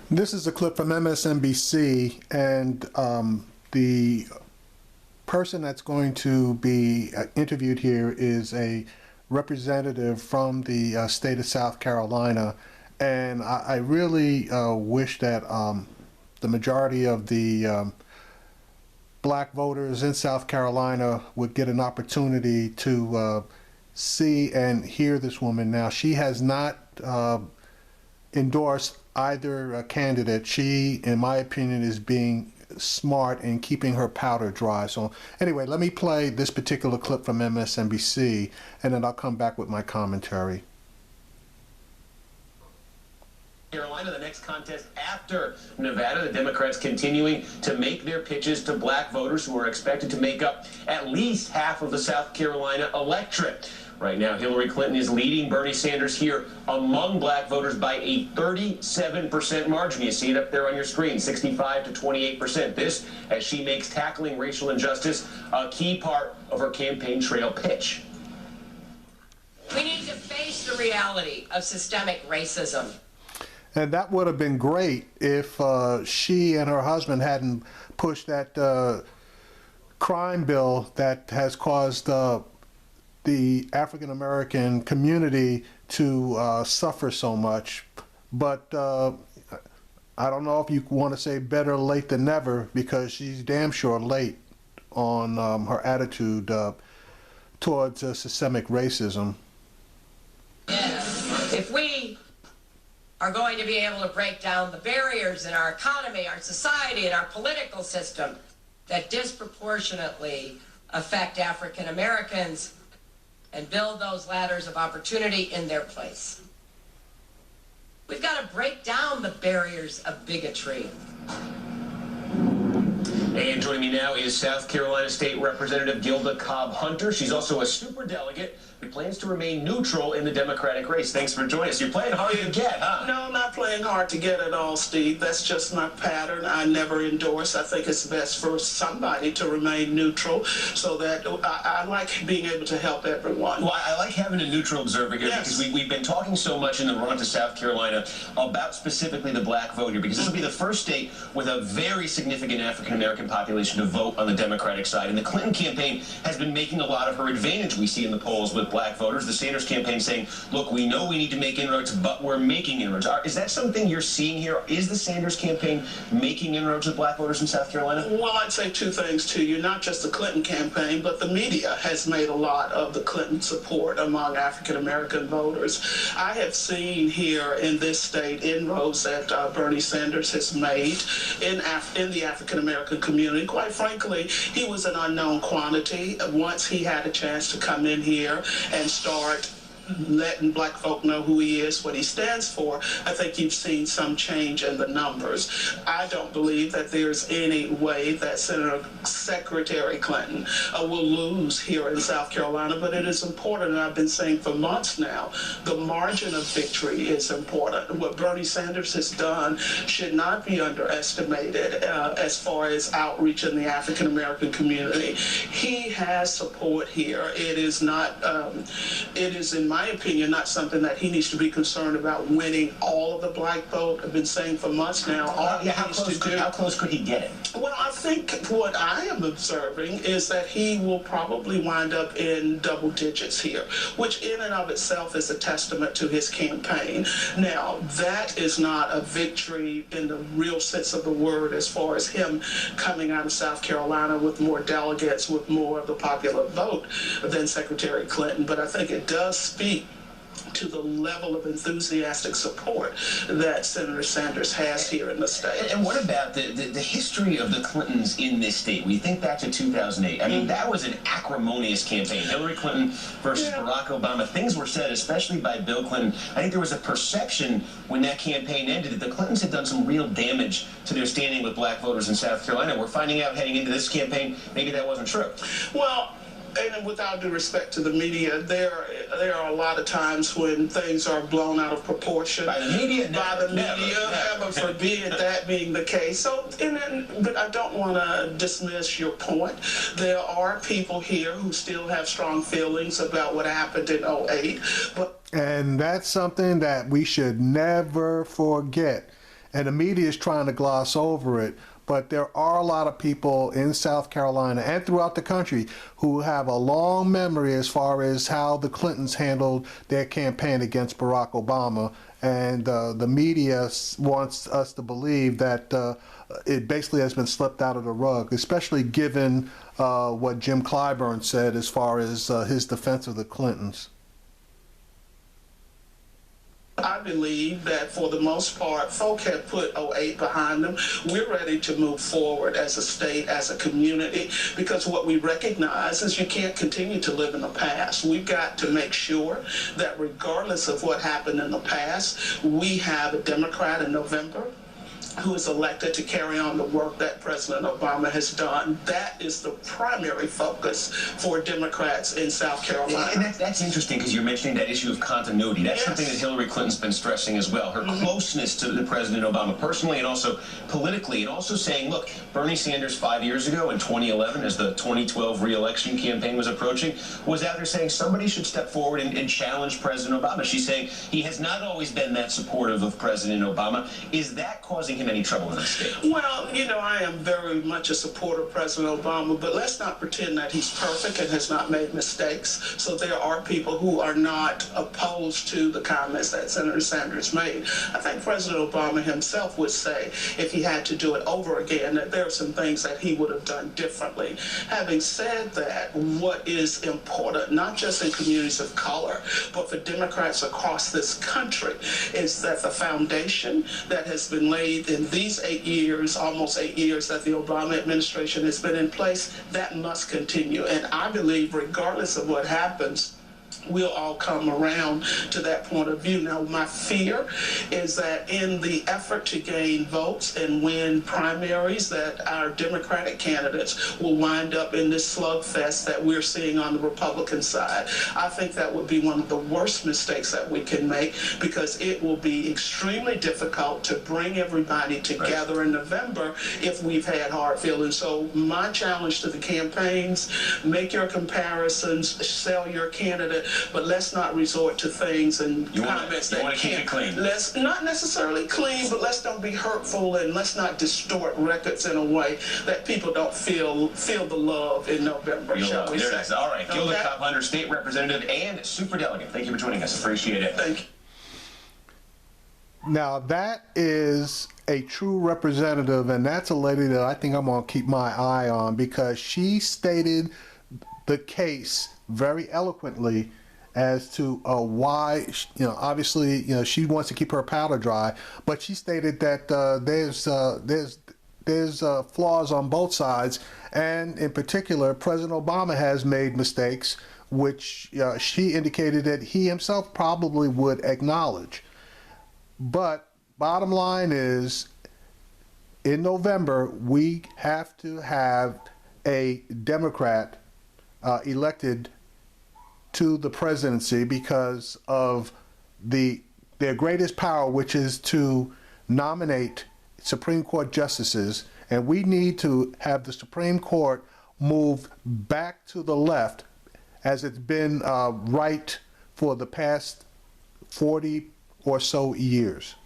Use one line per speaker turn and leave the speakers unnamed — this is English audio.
This is a clip from MSNBC, and the person that's going to be interviewed here is a representative from the state of South Carolina, and I really wish that the majority of the black voters in South Carolina would get an opportunity to see and hear this woman. Now, she has not endorsed either candidate. She, in my opinion, is being smart and keeping her powder dry. So anyway, let me play this particular clip from MSNBC, and then I'll come back with my commentary.
Carolina, the next contest after Nevada, the Democrats continuing to make their pitches to black voters who are expected to make up at least half of the South Carolina electorate. Right now, Hillary Clinton is leading Bernie Sanders here among black voters by a 37% margin. You see it up there on your screen, 65 to 28%. This as she makes tackling racial injustice a key part of her campaign trail pitch.
We need to face the reality of systemic racism.
And that would have been great if she and her husband hadn't pushed that crime bill that has caused the African American community to suffer so much. But I don't know if you want to say better late than never, because she's damn sure late on her attitude towards systemic racism.
If we are going to be able to break down the barriers in our economy, our society, and our political system that disproportionately affect African Americans, and build those ladders of opportunity in their place. We've got to break down the barriers of bigotry.
And joining me now is South Carolina State Representative Gilda Cobb Hunter. She's also a superdelegate who plans to remain neutral in the Democratic race. Thanks for joining us. You're playing hard to get, huh?
No, I'm not playing hard to get at all, Steve. That's just my pattern. I never endorse. I think it's best for somebody to remain neutral, so that I like being able to help everyone.
Well, I like having a neutral observer here,
yes,
because we've been talking so much in the run to South Carolina about specifically the black vote here, because this will be the first state with a very significant African American population to vote on the Democratic side. And the Clinton campaign has been making a lot of her advantage, we see in the polls, with black voters. The Sanders campaign saying, look, we know we need to make inroads, but we're making inroads. Is that something you're seeing here? Is the Sanders campaign making inroads with black voters in South Carolina?
Well, I'd say two things to you. Not just the Clinton campaign, but the media has made a lot of the Clinton support among African American voters. I have seen here in this state inroads that Bernie Sanders has made in the African American community. Quite frankly, he was an unknown quantity. Once he had a chance to come in here and start letting black folk know who he is, what he stands for, I think you've seen some change in the numbers. I don't believe that there's any way that Secretary Clinton will lose here in South Carolina, but it is important, and I've been saying for months now, the margin of victory is important. What Bernie Sanders has done should not be underestimated as far as outreach in the African American community. He has support here. It is not, it is in my opinion, not something that he needs to be concerned about winning all of the black vote. I've been saying for months now,
how close could he get it?
Well, I think what I am observing is that he will probably wind up in double digits here, which in and of itself is a testament to his campaign. Now, that is not a victory in the real sense of the word as far as him coming out of South Carolina with more delegates, with more of the popular vote than Secretary Clinton, but I think it does speak to the level of enthusiastic support that Senator Sanders has here in the state.
And what about the history of the Clintons in this state? We think back to 2008. I mean, that was an acrimonious campaign. Hillary Clinton versus Barack Obama. Things were said, especially by Bill Clinton. I think there was a perception when that campaign ended that the Clintons had done some real damage to their standing with black voters in South Carolina. We're finding out heading into this campaign, maybe that wasn't true.
Well, and without due respect to the media, there are a lot of times when things are blown out of proportion.
By the media?
Heaven forbid that being the case. So, but I don't want to dismiss your point. There are people here who still have strong feelings about what happened in 2008.
And that's something that we should never forget. and the media is trying to gloss over it. But there are a lot of people in South Carolina and throughout the country who have a long memory as far as how the Clintons handled their campaign against Barack Obama. And the media wants us to believe that it basically has been swept out of the rug, especially given what Jim Clyburn said as far as his defense of the Clintons.
I believe that for the most part, folk have put '08 behind them. We're ready to move forward as a state, as a community, because what we recognize is you can't continue to live in the past. We've got to make sure that regardless of what happened in the past, we have a Democrat in November who is elected to carry on the work that President Obama has done. That is the primary focus for Democrats in South Carolina.
And that's interesting because you're mentioning that issue of continuity. That's something that Hillary Clinton's been stressing as well. Her closeness to the President Obama personally and also politically, and also saying, look, Bernie Sanders 5 years ago in 2011, as the 2012 re-election campaign was approaching, was out there saying somebody should step forward and challenge President Obama. She's saying he has not always been that supportive of President Obama. Is that causing him any trouble in the state?
Well, you know, I am very much a supporter of President Obama, but let's not pretend that he's perfect and has not made mistakes. So there are people who are not opposed to the comments that Senator Sanders made. I think President Obama himself would say, if he had to do it over again, that there are some things that he would have done differently. Having said that, what is important, not just in communities of color, but for Democrats across this country, is that the foundation that has been laid in these 8 years, almost 8 years that the Obama administration has been in place, that must continue. And I believe regardless of what happens, we'll all come around to that point of view. Now, my fear is that in the effort to gain votes and win primaries, that our Democratic candidates will wind up in this slugfest that we're seeing on the Republican side. I think that would be one of the worst mistakes that we can make, because it will be extremely difficult to bring everybody together in November if we've had hard feelings. So my challenge to the campaigns, make your comparisons, sell your candidate, but let's not resort to things and comments that
keep it clean.
Let's not necessarily clean, but let's don't be hurtful, and let's not distort records in a way that people don't feel the love in November, shall we say.
All right, Gilda Cobb Hunter, State Representative and Superdelegate. Thank you for joining us. Appreciate it.
Thank you.
Now that is a true representative, and that's a lady that I think I'm going to keep my eye on, because she stated the case very eloquently as to why, obviously, she wants to keep her powder dry, but she stated that there's flaws on both sides, and in particular, President Obama has made mistakes, which she indicated that he himself probably would acknowledge. But bottom line is, in November, we have to have a Democrat elected to the presidency because of their greatest power, which is to nominate Supreme Court justices. And we need to have the Supreme Court move back to the left, as it's been right for the past 40 or so years.